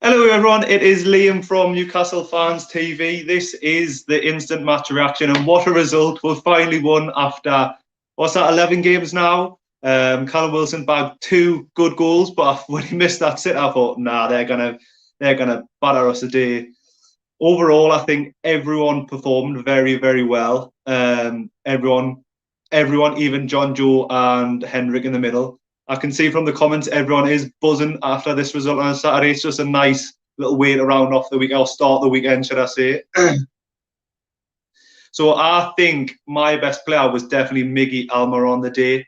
Hello everyone, it is Liam from Newcastle Fans TV. This is the instant match reaction, and what a result. We've finally won after, what's that, 11 games now? Callum Wilson bagged 2 good goals, but when he missed that sit, I thought, nah, they're gonna batter us today. Overall, I think everyone performed very, very well. Everyone, even John Joe and Henrik in the middle. I can see from the comments everyone is buzzing after this result on Saturday. It's just a nice little way to round off the week, or start the weekend, should I say. So I think my best player was definitely Miggy Almiron the day.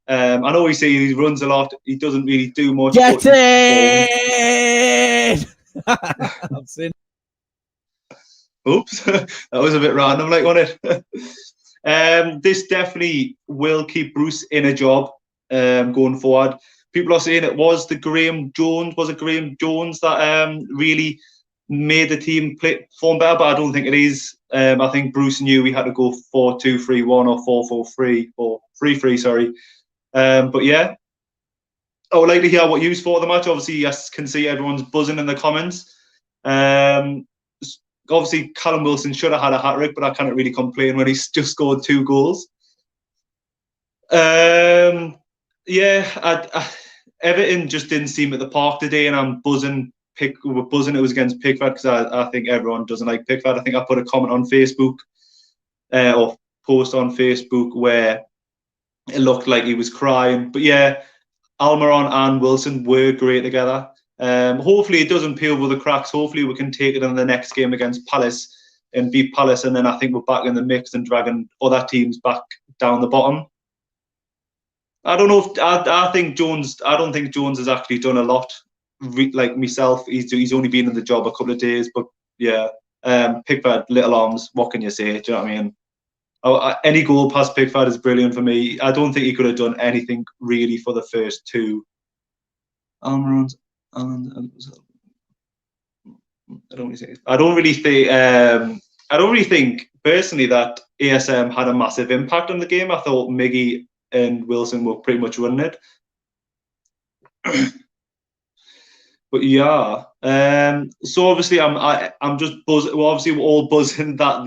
I know he runs a lot. He doesn't really do much. Get in! I'm saying. Oops, that was a bit random, like, wasn't it? This definitely will keep Bruce in a job going forward. People are saying it was Graeme Jones that really made the team perform better, but I don't think it is. I think Bruce knew we had to go 4-2-3-1 or 4-4-3 or 3-3, sorry. But yeah, I would like to hear what you thought of the match. Obviously, yes, can see everyone's buzzing in the comments. Obviously, Callum Wilson should have had a hat-trick, but I can't really complain when he's just scored 2 goals. Yeah, Everton just didn't seem at the park today, and I'm buzzing. We're buzzing it was against Pickford, because I think everyone doesn't like Pickford. I think I put a comment on Facebook or post on Facebook where it looked like he was crying. But yeah, Almiron and Wilson were great together. Hopefully it doesn't peel over the cracks. Hopefully we can take it in the next game against Palace and beat Palace, and then I think we're back in the mix and dragging other teams back down the bottom. I don't know if I think Jones. I don't think Jones has actually done a lot. Like myself, he's only been in the job a couple of days, but yeah, Pickford, little arms. What can you say? Do you know what I mean? Any goal past Pickford is brilliant for me. I don't think he could have done anything really for the first 2. Almiron's and I don't really think personally that ASM had a massive impact on the game. I thought Miggy and Wilson were pretty much running it. But yeah, so obviously I'm just buzzing. Well, obviously we're all buzzing that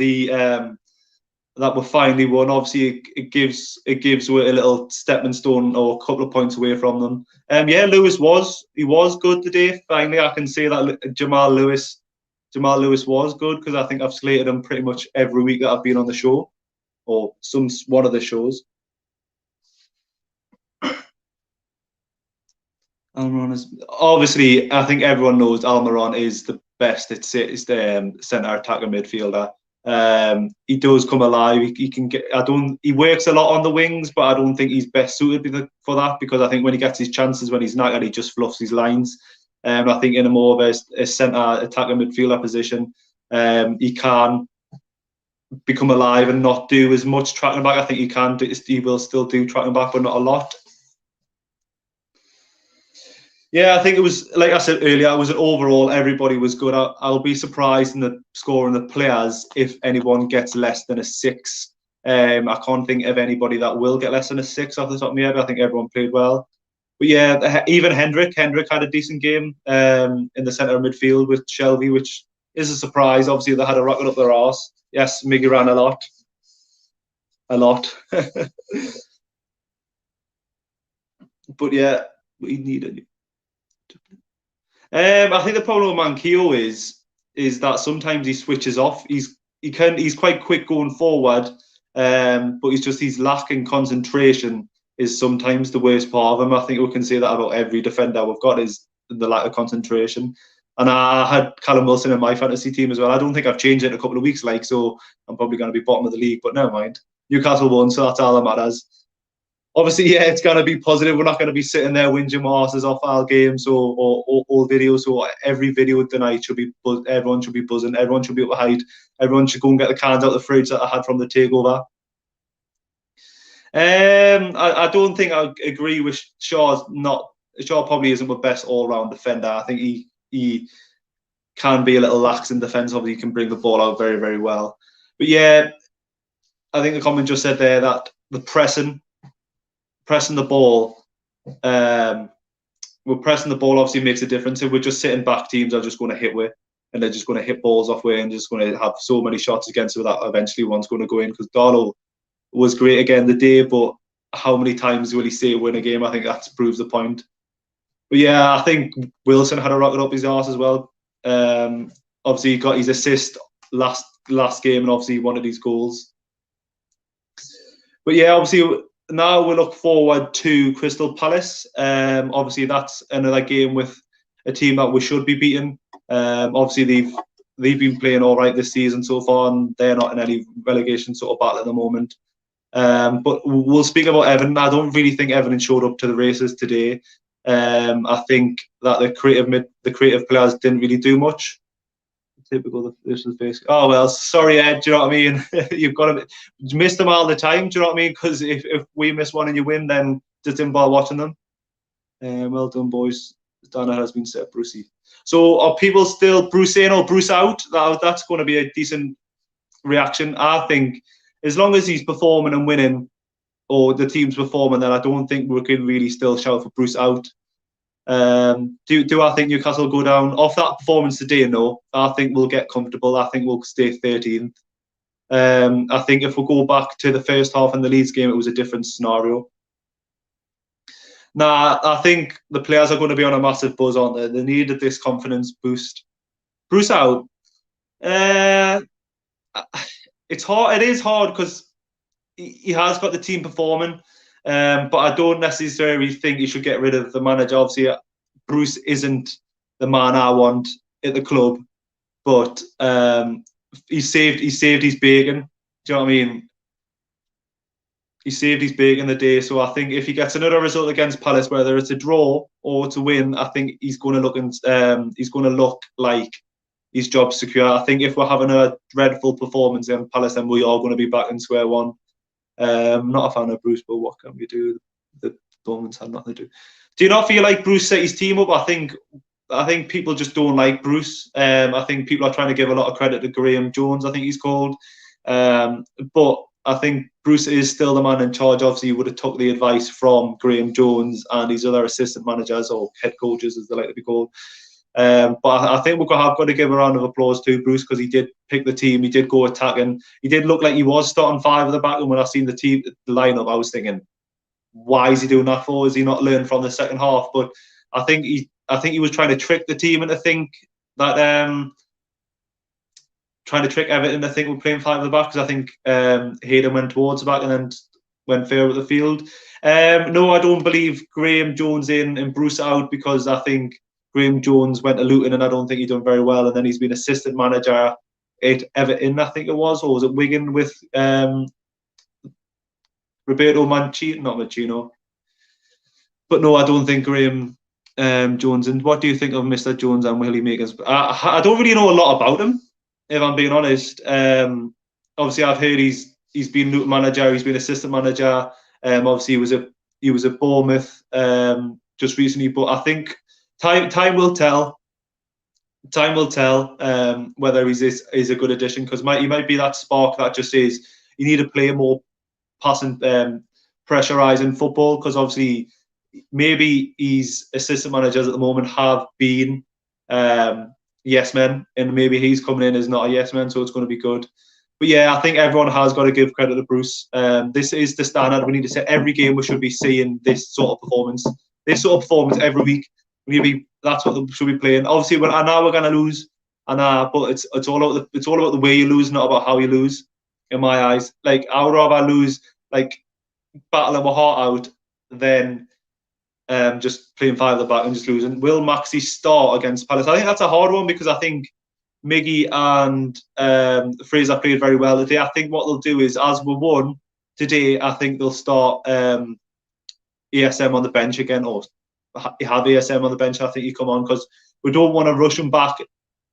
that we finally won. Obviously it gives a little stepping stone or a couple of points away from them. Yeah, Lewis was good today. Finally, I can say that Jamal Lewis was good, because I think I've slated him pretty much every week that I've been on the show, or one of the shows. Almiron is obviously. I think everyone knows Almiron is the best. It's the centre attacking midfielder. He does come alive. He can get. He works a lot on the wings, but I don't think he's best suited for that, because I think when he gets his chances, when he's knackered, he just fluffs his lines. I think in a more of a centre attacking midfielder position, he can become alive and not do as much tracking back. I think he will still do tracking back, but not a lot. Yeah, I think it was, like I said earlier, it was an overall, everybody was good. I'll be surprised in the scoring the players if anyone gets less than a 6. I can't think of anybody that will get less than a 6 off the top of my head. I think everyone played well. But yeah, even Henrik had a decent game in the centre of midfield with Shelby, which is a surprise. Obviously, they had a rocket up their arse. Yes, Miggy ran a lot. But yeah, we needed. I think the problem with Manquillo is that sometimes he switches off. He's quite quick going forward, but he's lacking concentration is sometimes the worst part of him. I think we can say that about every defender we've got, is the lack of concentration. And I had Callum Wilson in my fantasy team as well. I don't think I've changed it in a couple of weeks, so I'm probably going to be bottom of the league, but never mind. Newcastle won, so that's all that matters. Obviously, yeah, it's going to be positive. We're not going to be sitting there whinging our asses off our games or videos. So every video tonight should be everyone should be buzzing. Everyone should be able to hide. Everyone should go and get the cans out of the fridge that I had from the takeover. I don't think I agree with Shaw's not. Shaw probably isn't the best all-round defender. I think he can be a little lax in defence. Obviously, he can bring the ball out very, very well. But yeah, I think the comment just said there that the pressing the ball we're pressing the ball, obviously makes a difference. If we're just sitting back, teams are just going to hit way, and they're just going to hit balls off way and just going to have so many shots against it that eventually one's going to go in. Because Carlo was great again the day, but how many times will he say win a game? I think that proves the point. But yeah, I think Wilson had a rocket up his arse as well. Obviously, he got his assist last game, and obviously he wanted his goals. But yeah, obviously now we look forward to Crystal Palace. Obviously, that's another game with a team that we should be beating. Obviously, they've been playing all right this season so far, and they're not in any relegation sort of battle at the moment. But we'll speak about Everton. I don't really think Everton showed up to the races today. I think that the creative players didn't really do much. Typical. This is basically. Oh well, sorry Ed. Do you know what I mean? You've got to miss them all the time. Do you know what I mean? Because if we miss one and you win, then just didn't bother watching them. Well done, boys. Dana has been set, Brucey. So are people still Bruce in or Bruce out? That's going to be a decent reaction. I think as long as he's performing and winning, or the team's performing, then I don't think we can really still shout for Bruce out. Do I think Newcastle will go down off that performance today? No, I think we'll get comfortable. I think we'll stay 13th. I think if we go back to the first half in the Leeds game, it was a different scenario. Nah, I think the players are going to be on a massive buzz, aren't they? They needed this confidence boost. Bruce out. It's hard. It is hard because he has got the team performing. But I don't necessarily think you should get rid of the manager. Obviously, Bruce isn't the man I want at the club, but he saved his bacon. Do you know what I mean? He saved his bacon the day. So I think if he gets another result against Palace, whether it's a draw or to win, I think he's going to look like his job's secure. I think if we're having a dreadful performance in Palace, then we are going to be back in square one. Not a fan of Bruce, but what can we do? The performance had nothing to do. Do you not feel like Bruce set his team up? I think people just don't like Bruce. I think people are trying to give a lot of credit to Graeme Jones, I think he's called. But I think Bruce is still the man in charge. Obviously, he would have took the advice from Graeme Jones and his other assistant managers or head coaches, as they like to be called. But I think we've got to give a round of applause to Bruce because he did pick the team. He did go attacking. He did look like he was starting 5 at the back. And when I seen the lineup, I was thinking, why is he doing that for? Is he not learning from the second half? But I think he was trying to trick the team into think that trying to trick Everton to think we're playing 5 at the back because I think Hayden went towards the back and then went fair with the field. No, I don't believe Graeme Jones in and Bruce out because I think Graeme Jones went to Luton and I don't think he done very well. And then he's been assistant manager at Everton, I think it was, or was it Wigan with Roberto Mancini? Not Mancino. But no, I don't think Graeme Jones. And what do you think of Mr. Jones and will he make us? I don't really know a lot about him, if I'm being honest. Obviously, I've heard he's been Luton manager, he's been assistant manager. Obviously, he was at Bournemouth just recently. But I think time will tell. Time will tell whether he's a good addition because he might be that spark that just says you need to play more passing, pressurising football because obviously maybe his assistant managers at the moment have been yes men and maybe he's coming in as not a yes man, so it's going to be good. But yeah, I think everyone has got to give credit to Bruce. This is the standard. We need to say every game we should be seeing this sort of performance. This sort of performance every week. That's what we should be playing. Obviously, I know we're going to lose, but it's all about the way you lose, not about how you lose. In my eyes, like I would rather lose, like battling my heart out, than just playing 5 at the back and just losing. Will Maxi start against Palace? I think that's a hard one because I think Miggy and Fraser played very well today. I think what they'll do is, as we won today, I think they'll start ESM on the bench again, or have ESM on the bench. I think he come on because we don't want to rush him back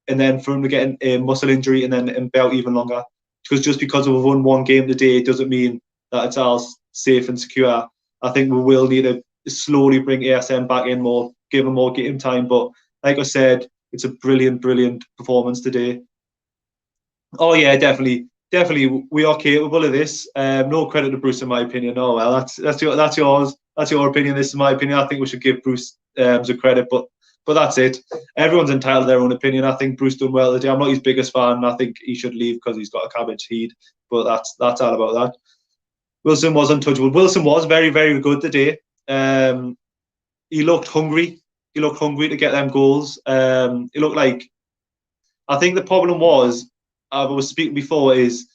and then for him to get a muscle injury and then be out even longer. Because just because we've won 1 game today doesn't mean that it's all safe and secure. I think we will need to slowly bring ASM back in more, give him more game time. But like I said, it's a brilliant, brilliant performance today. Oh yeah, definitely. definitely we are capable of this. No credit to Bruce, in my opinion. Oh well, that's yours. That's your opinion. This is my opinion. I think we should give Bruce some credit, but that's it. Everyone's entitled to their own opinion. I think Bruce done well today. I'm not his biggest fan. I think he should leave because he's got a cabbage head. But that's all about that. Wilson was untouchable. Wilson was very, very good today. He looked hungry. He looked hungry to get them goals. He looked like. I think the problem was, I was speaking before, is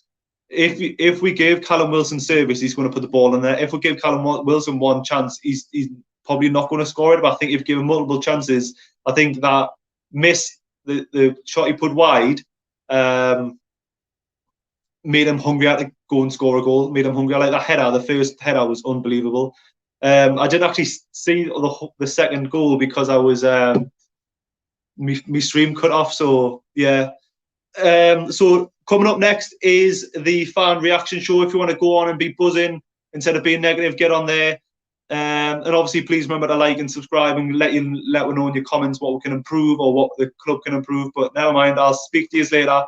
if we give Callum Wilson service, he's going to put the ball in there. If we give Callum Wilson one chance, he's probably not going to score it. But I think if you give him multiple chances, I think that miss, the shot he put wide, made him hungry to go and score a goal. Made him hungry. Like that header, the first header was unbelievable. I didn't actually see the second goal because I was my stream cut off. So yeah. So coming up next is the fan reaction show. If you want to go on and be buzzing instead of being negative, get on there. And obviously, please remember to like and subscribe and let me know in your comments what we can improve or what the club can improve. But never mind, I'll speak to you later.